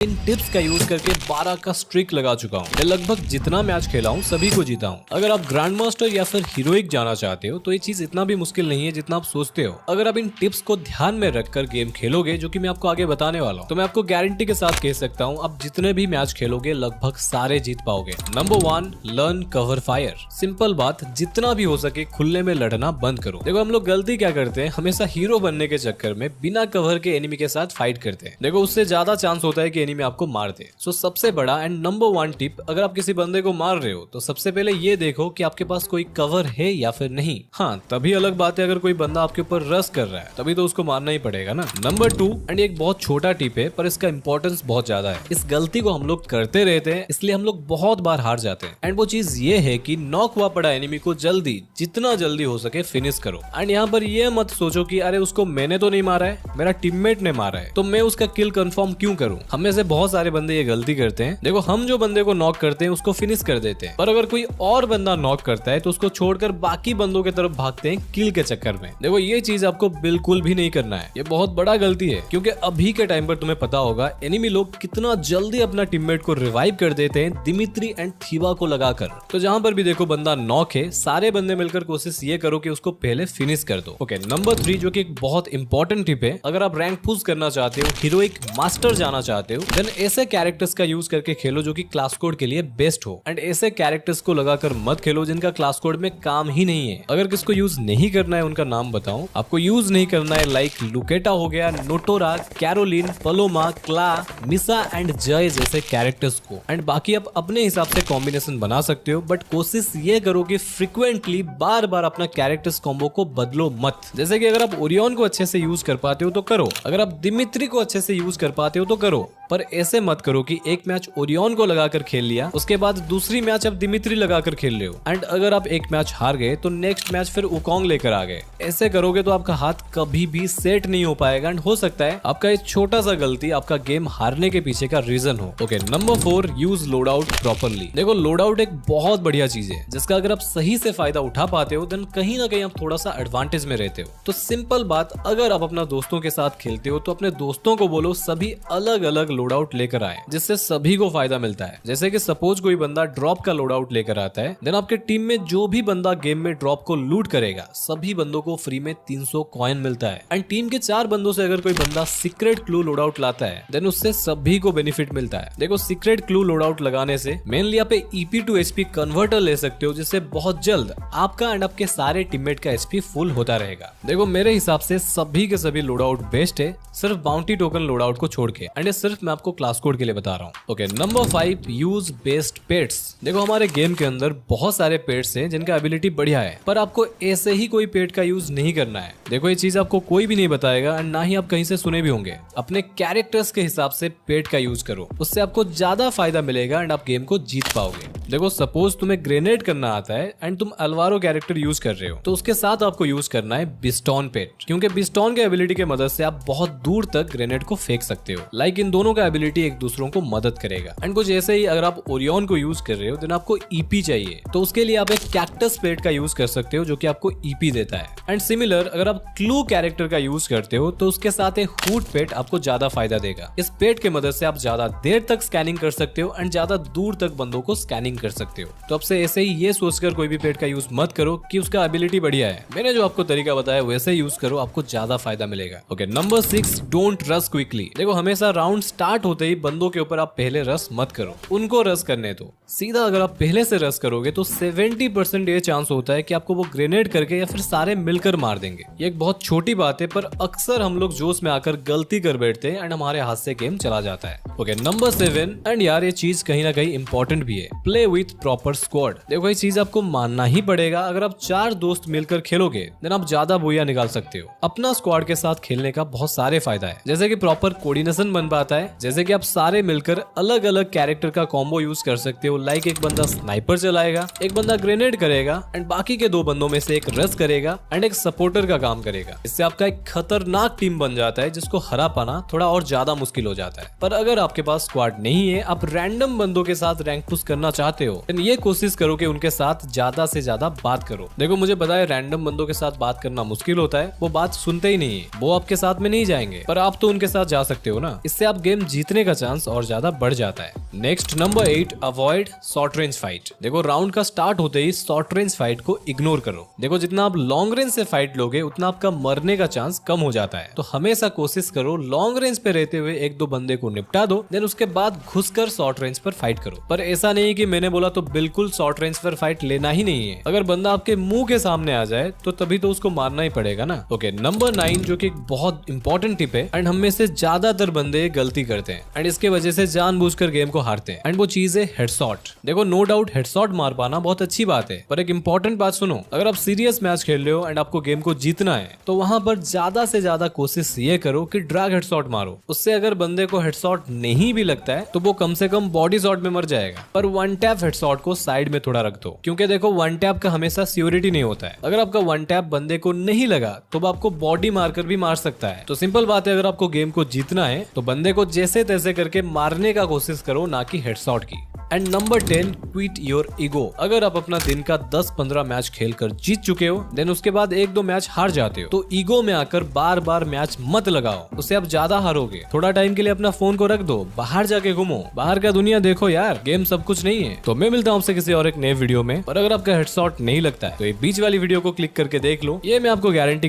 इन tips का use करके 12 का स्ट्रिक लगा चुका हूँ। मैं लगभग जितना मैच खेला हूँ सभी को जीता हूँ। अगर आप ग्रैंड मास्टर या फिर हीरोइक जाना चाहते हो तो ये चीज इतना भी मुश्किल नहीं है जितना आप सोचते हो। अगर आप इन टिप्स को ध्यान में रखकर गेम खेलोगे, जो कि मैं आपको आगे बताने वाला हूँ, तो मैं आपको गारंटी के साथ कह सकता हूँ आप जितने भी मैच खेलोगे लगभग सारे जीत पाओगे। Number 1, learn cover fire. Simple बात, जितना भी हो सके खुले में लड़ना बंद करो। देखो हम लोग गलती क्या करते हैं, हमेशा हीरो बनने के चक्कर में बिना कवर के एनिमी के साथ फाइट करते हैं। देखो उससे ज्यादा चांस होता है कि एनिमी आपको मार दे। सो सबसे बड़ा एंड नंबर 1 टिप, अगर आप किसी बंदे को मार रहे हो तो सबसे पहले ये देखो कि आपके पास कोई कवर है या फिर नहीं। हाँ, तभी अलग बात है अगर कोई बंदा आपके ऊपर रश कर रहा है, तभी तो उसको मारना ही पड़ेगा ना। नंबर 2, एंड एक बहुत छोटा टिप है पर इसका इंपॉर्टेंस बहुत ज्यादा है। इस गलती को हम लोग करते रहते हैं, इसलिए हम लोग बहुत बार हार जाते हैं। एंड वो चीज ये है कि नॉक हुआ पड़ा एनिमी को जल्दी, जितना जल्दी हो सके फिनिश करो। एंड यहाँ पर ये मत सोचो कि अरे उसको मैंने तो नहीं मारा है, मेरा टीममेट ने मारा है, तो मैं उसका किल कंफर्म क्यों करूं। हम में से बहुत सारे बंदे ये गलती करते हैं। देखो हम जो बंदे को नॉक करते हैं उसको फिनिश कर देते हैं, पर अगर कोई और बंदा नॉक करता है तो उसको छोड़कर बाकी बंदों की तरफ भागते हैं किल के चक्कर में। देखो ये चीज आपको बिल्कुल भी नहीं करना है, ये बहुत बड़ा गलती है, क्योंकि अभी के टाइम पर तुम्हें पता होगा एनिमी लोग कितना जल्दी अपना टीममेट को रिवाइव कर देते हैं दिमित्री एंड थीवा को लगाकर। तो जहां पर भी देखो बंदा नॉक है, सारे बंदे मिलकर कोशिश ये करो कि उसको पहले फिनिश कर दो। ओके, नंबर 3, जो कि एक बहुत इंपॉर्टेंट टिप है, अगर आप रैंक पुश करना चाहते हो, हीरोइक मास्टर जाना चाहते हो, देन ऐसे कैरेक्टर्स का यूज करके खेलो जो कि क्लास कोड के लिए बेस्ट हो। एंड ऐसे कैरेक्टर्स को लगाकर मत खेलो जिनका क्लास कोड में काम ही नहीं है। अगर किसको यूज नहीं करना है उनका नाम बताऊं, आपको यूज नहीं करना है लाइक लुकेटा हो गया, नोटोरा, कैरोलिन, पलोमा, क्ला, मिसा एंड जय जैसे कैरेक्टर्स को। एंड बाकी आप अपने हिसाब से कॉम्बिनेशन बना सकते हो, बट कोशिश ये करो कि फ्रिक्वेंटली बार बार अपना कैरेक्टर्स कॉम्बो को बदलो मत। जैसे कि अगर आप ओरियन को अच्छे से यूज कर पाते हो तो करो, अगर आप दिमित्री को अच्छे से यूज कर पाते हो तो करो, पर ऐसे मत करो कि एक मैच ओरियन को लगाकर खेल लिया, उसके बाद दूसरी मैच आप दिमित्री लगाकर खेल रहे हो, एंड अगर आप एक मैच हार गए तो नेक्स्ट मैच फिर उकोंग लेकर आ गए। ऐसे करोगे तो आपका हाथ कभी भी सेट नहीं हो पाएगा, एंड हो सकता है आपका एक छोटा सा गलती आपका गेम हारने के पीछे का रीजन हो। Okay, number 4, use load out properly. देखो लोड आउट एक बहुत बढ़िया चीज है, जिसका अगर आप सही से फायदा उठा पाते हो देन कहीं ना कहीं आप थोड़ा सा एडवांटेज में रहते हो। तो सिंपल बात, अगर आप अपना दोस्तों के साथ खेलते हो तो अपने दोस्तों को बोलो सभी अलग अलग लोड आउट लेकर आए, जिससे सभी को फायदा मिलता है। जैसे कि सपोज कोई बंदा ड्रॉप का लोड आउट लेकर आता है, देन आपके टीम में जो भी बंदा गेम में ड्रॉप को लूट करेगा सभी बंदों को फ्री में 300 कॉइन मिलता है। एंड टीम के 4 बंदों से अगर कोई बंदा सीक्रेट क्लू लोड आउट लाता है देन उससे सभी को बेनिफिट मिलता है। देखो सीक्रेट क्लू लोड आउट लगाने से मेनली आप EP टू HP कन्वर्टर ले सकते हो, जिससे बहुत जल्द आपका एंड आपके सारे टीममेट का HP फुल होता रहेगा। देखो मेरे हिसाब से सभी के सभी लोड आउट बेस्ट है, सिर्फ बाउंटी टोकन लोड आउट को छोड़ के, एंड ये सिर्फ मैं आपको क्लास कोड के लिए बता रहा हूँ। Okay, number 5, use best pets. देखो हमारे गेम के अंदर बहुत सारे पेट्स हैं जिनका एबिलिटी बढ़िया है, पर आपको ऐसे ही कोई पेट का यूज नहीं करना है। देखो ये चीज आपको कोई भी नहीं बताएगा एंड ना ही आप कहीं से सुने भी होंगे। अपने कैरेक्टर्स के हिसाब से पेट का यूज करो, उससे आपको ज्यादा फायदा मिलेगा एंड आप गेम को जीत पाओगे। देखो सपोज तुम्हें ग्रेनेड करना आता है एंड तुम अल्वारो कैरेक्टर यूज कर रहे हो, तो उसके साथ आपको यूज करना है बिस्टॉन पेट, क्योंकि बिस्टॉन के एबिलिटी के मदद से आप बहुत दूर तक ग्रेनेड को फेंक सकते हो। लाइक इन दोनों का एबिलिटी एक दूसरों को मदद करेगा। एंड कुछ ऐसे ही अगर आप ओरियन को यूज कर रहे हो देन आपको EP चाहिए, तो उसके लिए आप एक कैक्टस पेट का यूज कर सकते हो जो कि आपको EP देता है। एंड सिमिलर अगर आप क्लू कैरेक्टर का यूज करते हो तो उसके साथ एक हुड पेट आपको ज्यादा फायदा देगा। इस पेट के मदद से आप ज्यादा देर तक स्कैनिंग कर सकते हो एंड ज्यादा दूर तक बंदों को स्कैनिंग कर सकते हो। तो अब से ऐसे ही ये सोचकर कोई भी पेट का यूज मत करो कि उसका एबिलिटी बढ़िया है। मैंने जो आपको तरीका बताया वैसे यूज करो, आपको ज्यादा फायदा मिलेगा। Okay, number 6, don't rush quickly. देखो हमेशा राउंड स्टार्ट होते ही बंदों के ऊपर आप पहले रश मत करो, उनको रश करने दो। सीधा अगर आप पहले से रश करोगे तो 70% ये चांस होता है कि आपको वो ग्रेनेड करके या फिर सारे मिलकर मार देंगे। ये एक बहुत छोटी बात है, पर अक्सर हम लोग जोश में आकर गलती कर बैठते हैं एंड हमारे हाथ से गेम चला जाता है। ओके, नंबर 7, एंड यार ये चीज कहीं ना कहीं इंपॉर्टेंट भी है, प्ले विथ प्रॉपर स्क्वाड। देखो ये चीज आपको मानना ही पड़ेगा, अगर आप 4 दोस्त मिलकर खेलोगे देन आप ज्यादा बोया निकाल सकते हो। अपना स्क्वाड के साथ खेलने का बहुत सारे फायदा है, जैसे कि प्रॉपर कोऑर्डिनेशन बन पाता है, जैसे कि आप सारे मिलकर अलग अलग कैरेक्टर का कॉम्बो यूज कर सकते हो। लाइक एक बंदा स्नाइपर चलाएगा, एक बंदा ग्रेनेड करेगा एंड बाकी के 2 बंदों में से एक रश करेगा एंड एक सपोर्टर का काम करेगा। इससे आपका एक खतरनाक टीम बन जाता है जिसको हरा पाना थोड़ा और ज्यादा मुश्किल हो जाता है। पर अगर आपके पास स्क्वाड नहीं है, आप रैंडम बंदों के साथ रैंक पुश करना चाहते चाहते हो then ये कोशिश करो कि उनके साथ ज्यादा से ज्यादा बात करो। देखो मुझे पता है रैंडम बंदों के साथ बात करना मुश्किल होता है, वो बात सुनते ही नहीं है, वो आपके साथ में नहीं जाएंगे, पर आप तो उनके साथ जा सकते हो ना। इससे आप गेम जीतने का चांस और ज्यादा बढ़ जाता है। Next number 8, avoid short range fight. देखो राउंड का स्टार्ट होते ही शॉर्ट रेंज फाइट को इग्नोर करो। देखो जितना आप लॉन्ग रेंज से फाइट लोगे उतना आपका मरने का चांस कम हो जाता है। तो हमेशा कोशिश करो लॉन्ग रेंज पे रहते हुए एक दो बंदे को निपटा दो, देन उसके बाद घुसकर शॉर्ट रेंज पर फाइट करो। पर ऐसा नहीं कि मैंने बोला तो बिल्कुल शॉर्ट रेंज पर फाइट लेना ही नहीं है। अगर बंदा आपके मुंह के सामने आ जाए तो तभी तो उसको मारना ही पड़ेगा ना। ओके नंबर 9 जो कि एक बहुत इंपॉर्टेंट टिप है एंड हम में से ज्यादातर बंदे गलती करते हैं एंड इसके वजह से जानबूझकर गेम को हारते हैं, एंड वो चीज है हेडशॉट। देखो नो डाउट हेडशॉट मार पाना बहुत अच्छी बात है, पर एक इंपॉर्टेंट बात सुनो, अगर आप सीरियस मैच खेल रहे हो एंड आपको गेम को जीतना है तो वहां पर ज्यादा से ज्यादा कोशिश ये करो कि ड्रैग हेडशॉट मारो। उससे अगर बंदे को हेडशॉट नहीं भी लगता है तो वो कम से कम बॉडी शॉट में मर जाएगा। पर वन टैप हेडशॉट को साइड में थोड़ा रख दो, क्योंकि देखो वन टैप का हमेशा सिक्योरिटी नहीं होता है। अगर आपका वन टैप बंदे को नहीं लगा तो वो आपको बॉडी मारकर भी मार सकता है। तो सिंपल बात है, अगर आपको गेम को जीतना है तो बंदे को जैसे तैसे करके मारने का कोशिश करो, ना कि हेडशॉट की। And number 10, quit your ego. अगर आप अपना दिन का 10-15 मैच खेलकर जीत चुके हो देन उसके बाद 1-2 मैच हार जाते हो तो ईगो में आकर बार बार मैच मत लगाओ, उससे आप ज्यादा हारोगे। थोड़ा टाइम के लिए अपना फोन को रख दो, बाहर जाके घूमो, बाहर का दुनिया देखो यार, गेम सब कुछ नहीं है। तो मैं मिलता हूँ आपसे किसी और एक नए वीडियो में। और अगर आपका हेडशॉट नहीं लगता है तो ये बीच वाली वीडियो को क्लिक करके देख लो, ये मैं आपको गारंटी